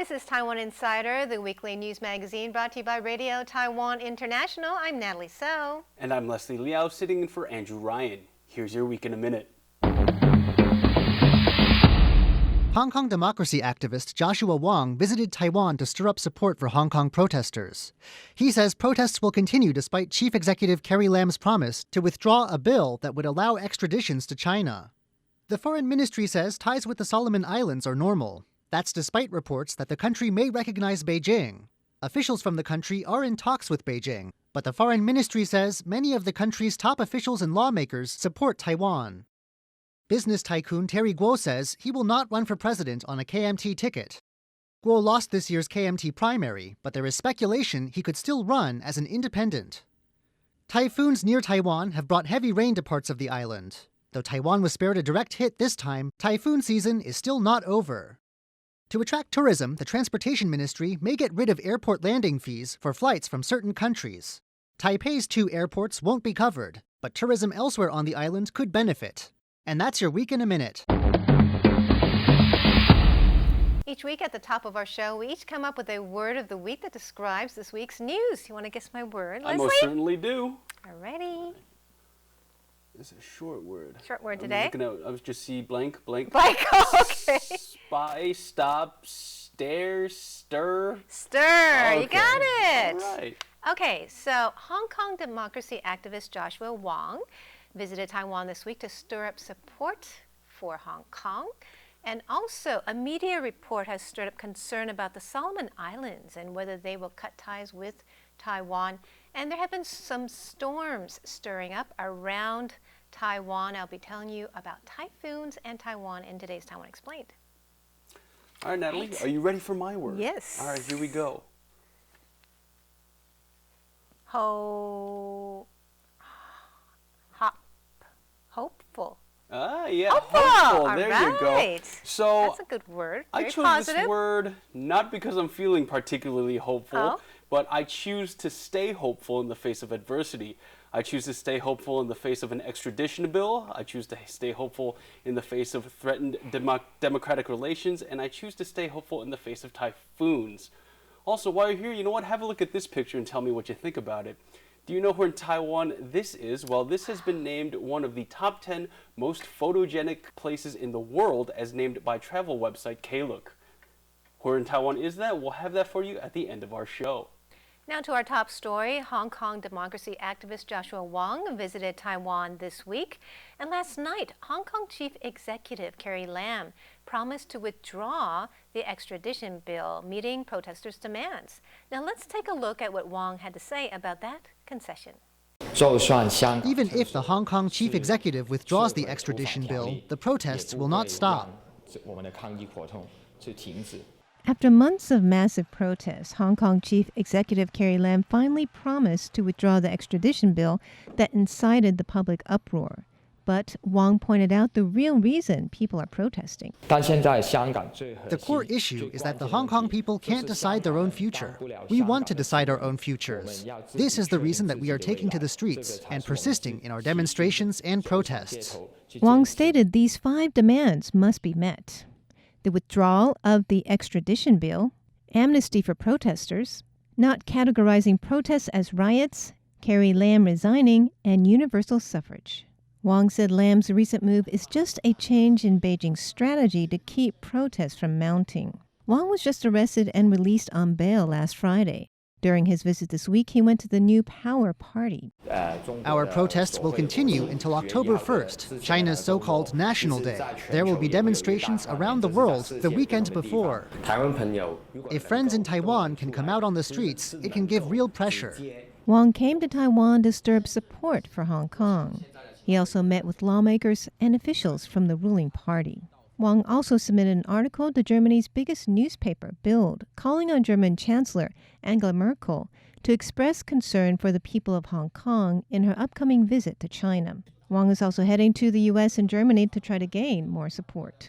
This is Taiwan Insider, the weekly news magazine brought to you by Radio Taiwan International. I'm Natalie So. And I'm Leslie Liao, sitting in for Andrew Ryan. Here's your Week in a Minute. Hong Kong democracy activist Joshua Wong visited Taiwan to stir up support for Hong Kong protesters. He says protests will continue despite Chief Executive Carrie Lam's promise to withdraw a bill that would allow extraditions to China. The Foreign Ministry says ties with the Solomon Islands are normal. That's despite reports that the country may recognize Beijing. Officials from the country are in talks with Beijing, but the Foreign Ministry says many of the country's top officials and lawmakers support Taiwan. Business tycoon Terry Guo says he will not run for president on a KMT ticket. Guo lost this year's KMT primary, but there is speculation he could still run as an independent. Typhoons near Taiwan have brought heavy rain to parts of the island. Though Taiwan was spared a direct hit this time, typhoon season is still not over. To attract tourism, the Transportation Ministry may get rid of airport landing fees for flights from certain countries. Taipei's 2 airports won't be covered, but tourism elsewhere on the island could benefit. And that's your Week in a Minute. Each week at the top of our show, we each come up with a word of the week that describes this week's news. You want to guess my word, Leslie? I most certainly do. Alrighty. It's a short word. Short word today? I was just see blank. Blank, okay. Spy, stop, stare, stir. Stir, Okay. You got it. All right. Okay, so Hong Kong democracy activist Joshua Wong visited Taiwan this week to stir up support for Hong Kong. And also, a media report has stirred up concern about the Solomon Islands and whether they will cut ties with Taiwan. And there have been some storms stirring up around Taiwan. I'll be telling you about typhoons and Taiwan in today's Taiwan Explained. All right, Natalie, Are you ready for my word? Yes. All right, here we go. Hopeful. Yeah, Hopeful. hopeful. All There right. you go. So That's a good word. I Very chose positive. this word not because I'm feeling particularly hopeful, but I choose to stay hopeful in the face of adversity. I choose to stay hopeful in the face of an extradition bill. I choose to stay hopeful in the face of threatened democratic relations, and I choose to stay hopeful in the face of typhoons. Also, while you're here, you know what? Have a look at this picture and tell me what you think about it. Do you know where in Taiwan this is? Well, this has been named one of the top 10 most photogenic places in the world as named by travel website Klook. Where in Taiwan is that? We'll have that for you at the end of our show. Now to our top story. Hong Kong democracy activist Joshua Wong visited Taiwan this week. And last night, Hong Kong Chief Executive Carrie Lam promised to withdraw the extradition bill, meeting protesters' demands. Now let's take a look at what Wong had to say about that concession. Even if the Hong Kong chief executive withdraws the extradition bill, the protests will not stop. After months of massive protests, Hong Kong Chief Executive Carrie Lam finally promised to withdraw the extradition bill that incited the public uproar. But Wong pointed out the real reason people are protesting. The core issue is that the Hong Kong people can't decide their own future. We want to decide our own futures. This is the reason that we are taking to the streets and persisting in our demonstrations and protests. Wong stated these 5 demands must be met: the withdrawal of the extradition bill, amnesty for protesters, not categorizing protests as riots, Carrie Lam resigning, and universal suffrage. Wong said Lam's recent move is just a change in Beijing's strategy to keep protests from mounting. Wong was just arrested and released on bail last Friday. During his visit this week, he went to the New Power Party. Our protests will continue until October 1st, China's so-called National Day. There will be demonstrations around the world the weekend before. If friends in Taiwan can come out on the streets, it can give real pressure. Wong came to Taiwan to stir up support for Hong Kong. He also met with lawmakers and officials from the ruling party. Wong also submitted an article to Germany's biggest newspaper, Bild, calling on German Chancellor Angela Merkel to express concern for the people of Hong Kong in her upcoming visit to China. Wong is also heading to the U.S. and Germany to try to gain more support.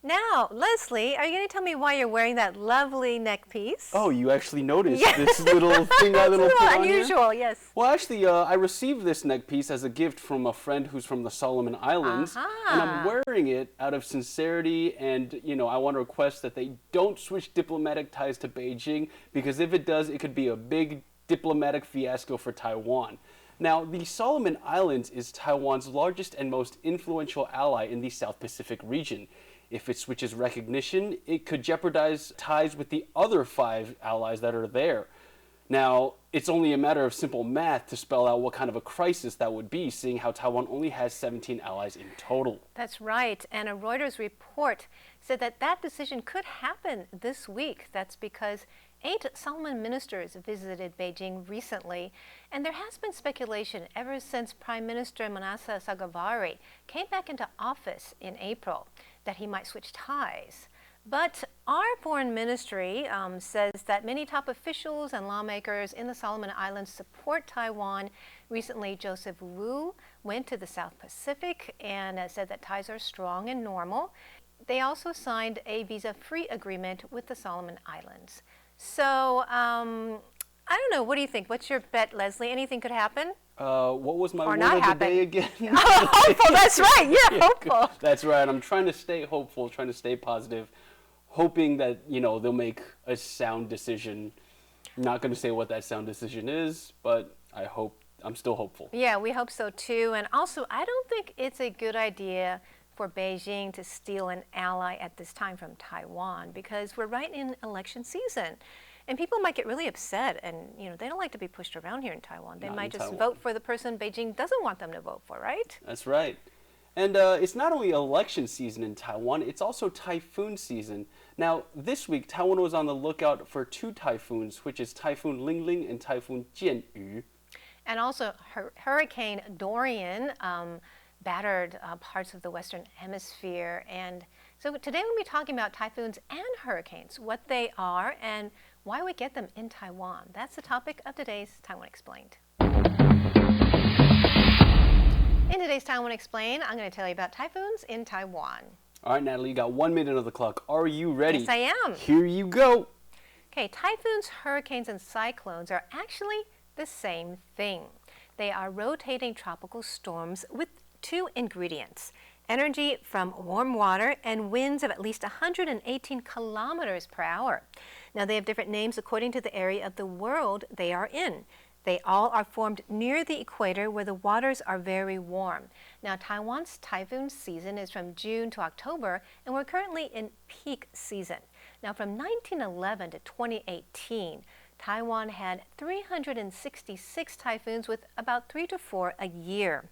Now, Leslie, are you going to tell me why you're wearing that lovely neck piece? Oh, you actually noticed this little thing I little put on unusual, here? Yes. Well, actually, I received this neck piece as a gift from a friend who's from the Solomon Islands, and I'm wearing it out of sincerity, and, I want to request that they don't switch diplomatic ties to Beijing, because if it does, it could be a big diplomatic fiasco for Taiwan. Now, the Solomon Islands is Taiwan's largest and most influential ally in the South Pacific region. If it switches recognition, it could jeopardize ties with the other 5 allies that are there. Now, it's only a matter of simple math to spell out what kind of a crisis that would be, seeing how Taiwan only has 17 allies in total. That's right, and a Reuters report said that decision could happen this week. That's because 8 Solomon ministers visited Beijing recently, and there has been speculation ever since Prime Minister Manasseh Sagavari came back into office in April that he might switch ties. But our foreign ministry says that many top officials and lawmakers in the Solomon Islands support Taiwan. Recently, Joseph Wu went to the South Pacific and said that ties are strong and normal. They also signed a visa-free agreement with the Solomon Islands. So, I don't know. What do you think? What's your bet, Leslie? Anything could happen? What was my word of the day again? Hopeful, that's right. Yeah, hopeful. That's right. I'm trying to stay hopeful, trying to stay positive, hoping that, they'll make a sound decision. I'm not going to say what that sound decision is, but I'm still hopeful. Yeah, we hope so too. And also, I don't think it's a good idea for Beijing to steal an ally at this time from Taiwan, because we're right in election season. And people might get really upset, and they don't like to be pushed around here in Taiwan. They might just vote for the person Beijing doesn't want them to vote for, right? That's right. And it's not only election season in Taiwan, it's also typhoon season. Now, this week, Taiwan was on the lookout for 2 typhoons, which is Typhoon Lingling and Typhoon Jianyu. And also, Hurricane Dorian battered parts of the Western Hemisphere. And so today we'll be talking about typhoons and hurricanes, what they are, and why we get them in Taiwan. That's the topic of today's Taiwan Explained. In today's Taiwan Explained, I'm going to tell you about typhoons in Taiwan. All right, Natalie, you got 1 minute on the clock. Are you ready? Yes, I am. Here you go. Okay, typhoons, hurricanes, and cyclones are actually the same thing. They are rotating tropical storms with 2 ingredients: energy from warm water and winds of at least 118 kilometers per hour. Now, they have different names according to the area of the world they are in. They all are formed near the equator where the waters are very warm. Now, Taiwan's typhoon season is from June to October, and we're currently in peak season. Now, from 1911 to 2018, Taiwan had 366 typhoons with about 3 to 4 a year.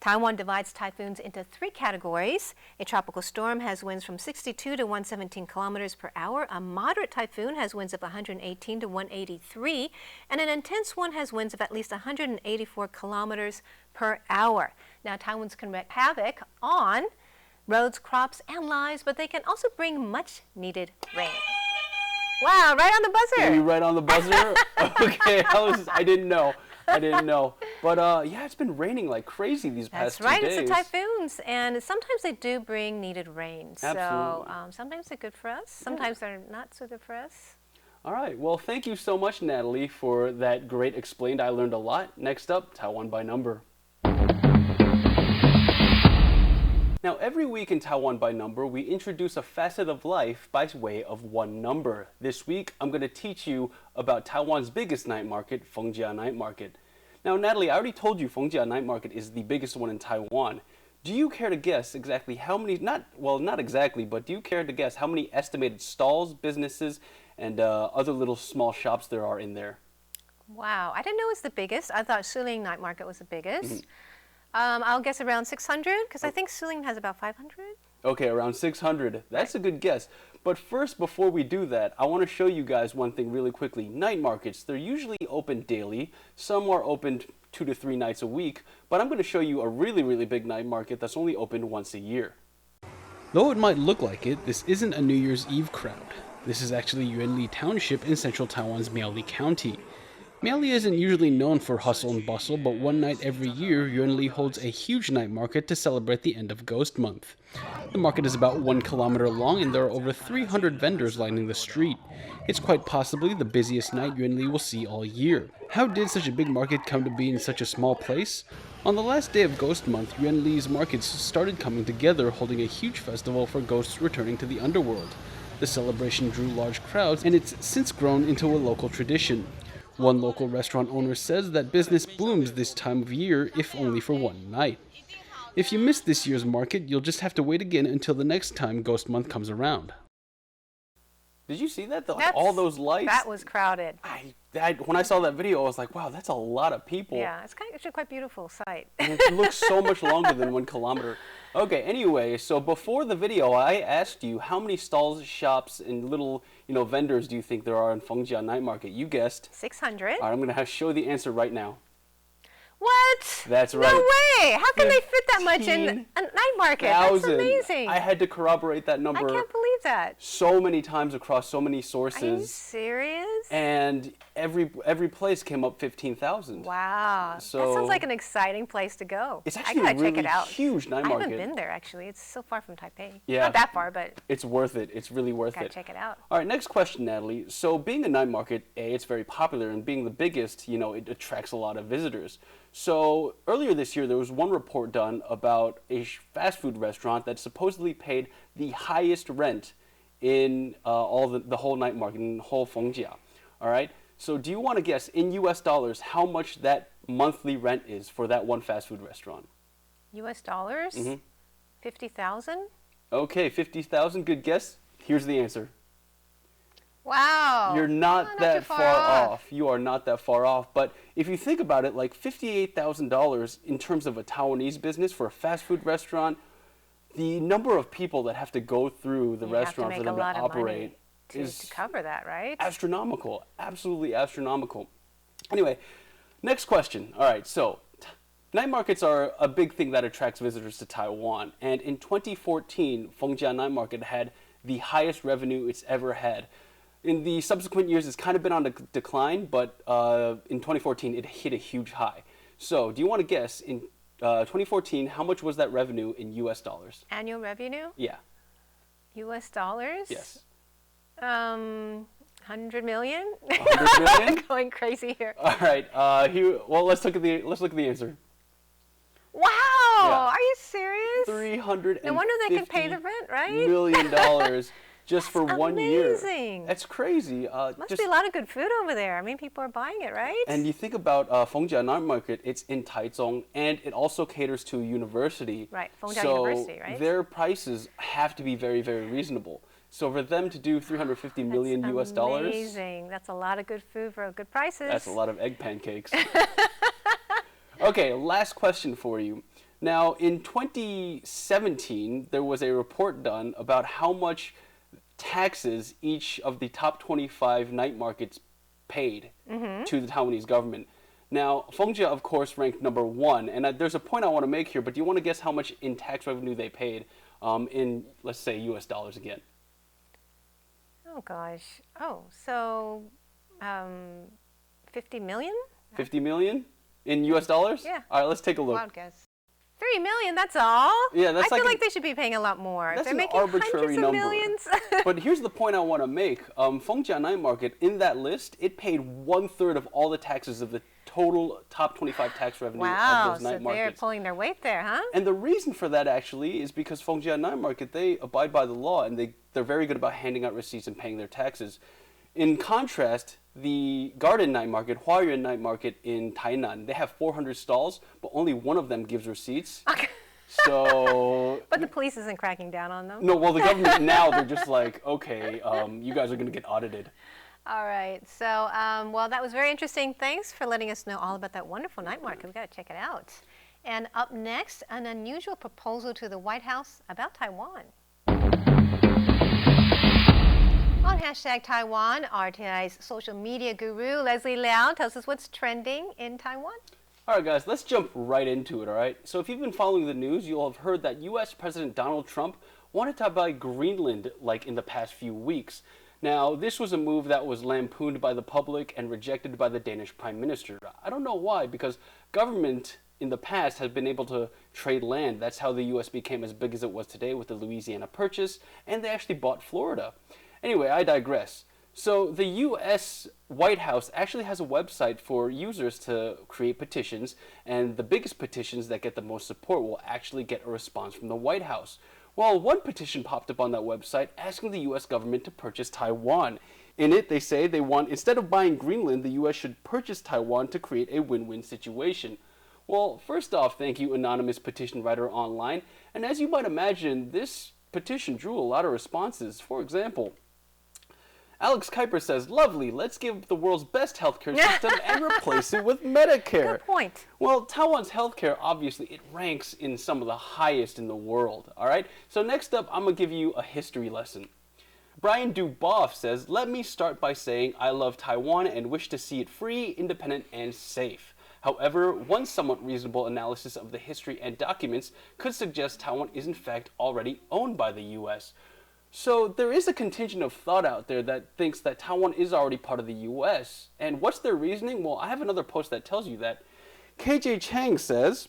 Taiwan divides typhoons into 3 categories. A tropical storm has winds from 62 to 117 kilometers per hour. A moderate typhoon has winds of 118 to 183. And an intense one has winds of at least 184 kilometers per hour. Now, typhoons can wreak havoc on roads, crops, and lives, but they can also bring much needed rain. Wow, right on the buzzer. Are you right on the buzzer? Okay, I didn't know. But yeah, it's been raining like crazy these past 2 days. That's right, it's the typhoons, and sometimes they do bring needed rain. Absolutely. So sometimes they're good for us, sometimes they're not so good for us. All right, well, thank you so much, Natalie, for that great explained. I learned a lot. Next up, Taiwan by Number. Now, every week in Taiwan by Number, we introduce a facet of life by way of one number. This week, I'm going to teach you about Taiwan's biggest night market, Fengjia Night Market. Now, Natalie, I already told you Fengjia Night Market is the biggest one in Taiwan. Do you care to guess exactly how many, not exactly, but do you care to guess how many estimated stalls, businesses, and other little small shops there are in there? Wow, I didn't know it was the biggest. I thought Suling Night Market was the biggest. I'll guess around 600, because I think Suling has about 500. Okay, around 600. That's a good guess. But first, before we do that, I want to show you guys one thing really quickly. Night markets, they're usually open daily. Some are opened 2 to 3 nights a week. But I'm going to show you a really, really big night market that's only opened once a year. Though it might look like it, this isn't a New Year's Eve crowd. This is actually Yuanli Township in central Taiwan's Miaoli County. Miaoli isn't usually known for hustle and bustle, but one night every year, Yunli holds a huge night market to celebrate the end of Ghost Month. The market is about 1 kilometer long, and there are over 300 vendors lining the street. It's quite possibly the busiest night Yunli will see all year. How did such a big market come to be in such a small place? On the last day of Ghost Month, Yunli's markets started coming together, holding a huge festival for ghosts returning to the underworld. The celebration drew large crowds, and it's since grown into a local tradition. One local restaurant owner says that business blooms this time of year, if only for one night. If you missed this year's market, you'll just have to wait again until the next time Ghost Month comes around. Did you see that? All those lights? That was crowded. When I saw that video, I was like, wow, that's a lot of people. Yeah, it's actually quite beautiful sight. It looks so much longer than 1 kilometer. Okay, anyway, so before the video, I asked you how many stalls, shops, and little vendors do you think there are in Fengjia Night Market? You guessed 600. All right, I'm going to show the answer right now. What? That's right. No way! How can they fit that much in a night market? That's amazing. I had to corroborate that number. I can't believe that. So many times across so many sources. Are you serious? And every place came up 15,000. Wow. So that sounds like an exciting place to go. It's actually I gotta a really check it out. huge night market. I haven't been there actually. It's so far from Taipei. Yeah. Not that far, but it's worth it. It's really worth it. Gotta check it out. All right, next question, Natalie. So being a night market, it's very popular, and being the biggest, it attracts a lot of visitors. So earlier this year, there was one report done about a fast food restaurant that supposedly paid the highest rent in the whole night market, in the whole Fengjia. All right. So do you want to guess in U.S. dollars how much that monthly rent is for that one fast food restaurant? U.S. dollars? 50,000? Okay, 50,000. Good guess. Here's the answer. Wow. You're not that too far far off. off. You are not that far off. But if you think about it, like $58,000 in terms of a Taiwanese business for a fast food restaurant, the number of people that have to go through the restaurant for them to operate is to cover that, right? Astronomical. Absolutely astronomical. Anyway, next question. All right, so night markets are a big thing that attracts visitors to Taiwan. And in 2014, Fengjia Night Market had the highest revenue it's ever had. In the subsequent years, it's kind of been on a decline, but in 2014, it hit a huge high. So do you want to guess, in 2014, how much was that revenue in U.S. dollars? Annual revenue? Yeah. U.S. dollars? Yes. 100 million? 100 million? Going crazy here. All right. Let's look at the answer. Wow! Yeah. Are you serious? $350 No wonder they can pay the rent, right? million just for 1 year. Amazing. That's crazy. Must be a lot of good food over there. I mean, people are buying it, right? And you think about Fengjia Night Market, it's in Taichung, and it also caters to a university. Right, Fengjia University, right? So their prices have to be very, very reasonable. So for them to do $350 million US dollars. Amazing. That's a lot of good food for good prices. That's a lot of egg pancakes. Okay, last question for you. Now, in 2017, there was a report done about how much taxes each of the top 25 night markets paid to the Taiwanese government. Now, Fengjia, of course, ranked number 1, and there's a point I want to make here, but do you want to guess how much in tax revenue they paid in, let's say, U.S. dollars again? Oh, gosh. Oh, so 50 million? 50 million in U.S. dollars? Yeah. All right, let's take a look. Wild guess. 3 million, that's all? Yeah, that's I like feel like they should be paying a lot more. That's If they're an making arbitrary hundreds number. of millions. But here's the point I want to make. Fengjia Night Market, in that list, it paid 1/3 of all the taxes of the total top 25 tax revenue of Wow, those night so they're markets. pulling their weight there, huh? And the reason for that actually is because Fengjia Night Market, they abide by the law, and they're very good about handing out receipts and paying their taxes. In contrast, the Garden Night Market, Huayuan Night Market in Tainan, they have 400 stalls, but only one of them gives receipts. Okay. So. But the police isn't cracking down on them? No, well, the government now, they're just like, okay, you guys are going to get audited. All right. So, well, that was very interesting. Thanks for letting us know all about that wonderful night market. We've got to check it out. And up next, an unusual proposal to the White House about Taiwan. On hashtag Taiwan, RTI's social media guru, Leslie Liao, tells us what's trending in Taiwan. All right, guys, let's jump right into it, all right? So if you've been following the news, you'll have heard that U.S. President Donald Trump wanted to buy Greenland, like, in the past few weeks. Now, this was a move that was lampooned by the public and rejected by the Danish Prime Minister. I don't know why, because government in the past has been able to trade land. That's how the U.S. became as big as it was today with the Louisiana Purchase, and they actually bought Florida. Anyway, I digress. So the U.S. White House actually has a website for users to create petitions, and the biggest petitions that get the most support will actually get a response from the White House. Well, one petition popped up on that website asking the U.S. government to purchase Taiwan. In it, they say they want, instead of buying Greenland, the U.S. should purchase Taiwan to create a win-win situation. Well, first off, thank you, anonymous petition writer online. And as you might imagine, this petition drew a lot of responses. For example, Alex Kuiper says, lovely, let's give the world's best healthcare system and replace it with Medicare. Good point. Well, Taiwan's healthcare, obviously, it ranks in some of the highest in the world, all right? So next up, I'm going to give you a history lesson. Brian Duboff says, let me start by saying I love Taiwan and wish to see it free, independent, and safe. However, one somewhat reasonable analysis of the history and documents could suggest Taiwan is in fact already owned by the U.S., so there is a contingent of thought out there that thinks that Taiwan is already part of the U.S. And what's their reasoning? Well, I have another post that tells you that. KJ Chang says,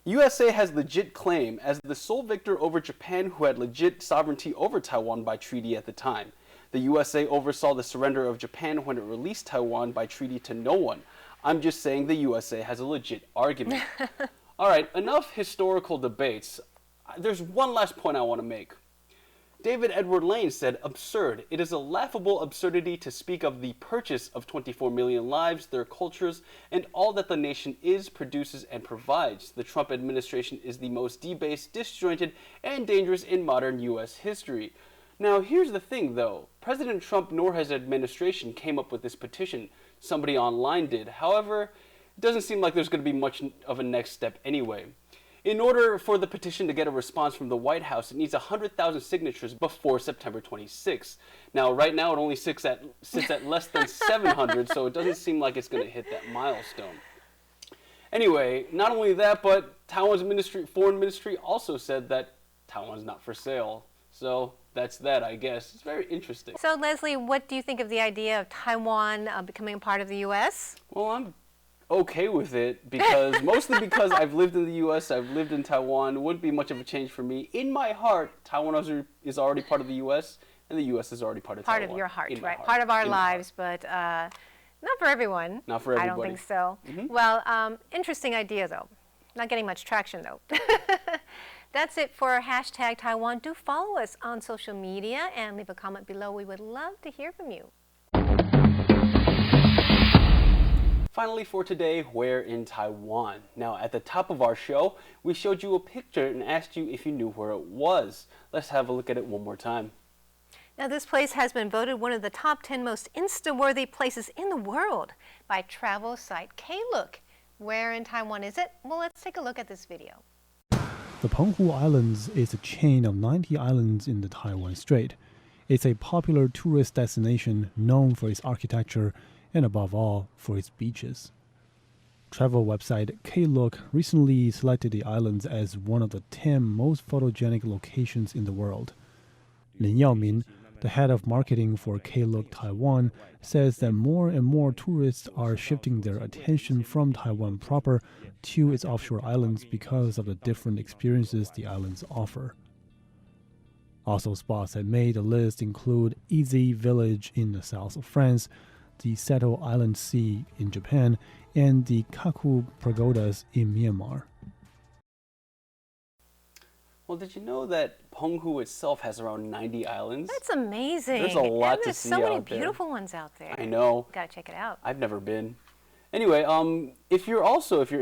USA has legit claim as the sole victor over Japan who had legit sovereignty over Taiwan by treaty at the time. The USA oversaw the surrender of Japan when it released Taiwan by treaty to no one. I'm just saying the USA has a legit argument. All right, enough historical debates. There's one last point I want to make. David Edward Lane said, absurd. It is a laughable absurdity to speak of the purchase of 24 million lives, their cultures, and all that the nation is, produces, and provides. The Trump administration is the most debased, disjointed, and dangerous in modern U.S. history. Now, here's the thing, though. President Trump nor his administration came up with this petition. Somebody online did. However, it doesn't seem like there's going to be much of a next step anyway. In order for the petition to get a response from the White House, it needs 100,000 signatures before September 26th. Now, right now, it only sits at less than 700, so it doesn't seem like it's going to hit that milestone. Anyway, not only that, but Taiwan's foreign ministry also said that Taiwan's not for sale. So that's that, I guess. It's very interesting. So, Leslie, what do you think of the idea of Taiwan becoming a part of the U.S.? Well, I'm okay with it mostly because I've lived in the U.S., I've lived in Taiwan. It wouldn't be much of a change for me. In my heart, Taiwan is already part of the U.S., and the U.S. is already part of Taiwan. Part of your heart, right? Part of our lives, but not for everyone. Not for everybody. I don't think so. Well, interesting idea, though. Not getting much traction, though. That's it for hashtag Taiwan. Do follow us on social media and leave a comment below. We would love to hear from you. Finally for today, where in Taiwan? Now, at the top of our show, we showed you a picture and asked you if you knew where it was. Let's have a look at it one more time. Now, this place has been voted one of the top 10 most Insta-worthy places in the world by travel site Klook. Where in Taiwan is it? Well, let's take a look at this video. The Penghu Islands is a chain of 90 islands in the Taiwan Strait. It's a popular tourist destination known for its architecture and above all, for its beaches. Travel website Klook recently selected the islands as one of the 10 most photogenic locations in the world. Lin Yaomin, the head of marketing for Klook Taiwan, says that more and more tourists are shifting their attention from Taiwan proper to its offshore islands because of the different experiences the islands offer. Also, spots that made the list include Easy Village in the south of France, the Seto Island Sea in Japan, and the Kaku Pagodas in Myanmar. Well, did you know that Penghu itself has around 90 islands? That's amazing. There's a lot to see out there. There's so many beautiful ones out there. I know. Gotta check it out. I've never been. Anyway, if you're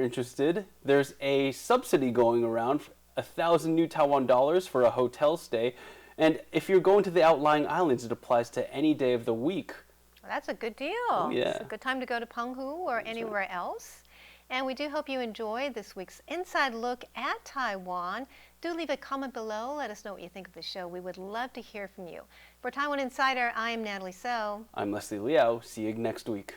interested, there's a subsidy going around, 1,000 new Taiwan dollars for a hotel stay. And if you're going to the outlying islands, it applies to any day of the week. Well, that's a good deal. Oh, yeah. It's a good time to go to Penghu or anywhere else. And we do hope you enjoyed this week's Inside Look at Taiwan. Do leave a comment below. Let us know what you think of the show. We would love to hear from you. For Taiwan Insider, I am Natalie So. I'm Leslie Liao. See you next week.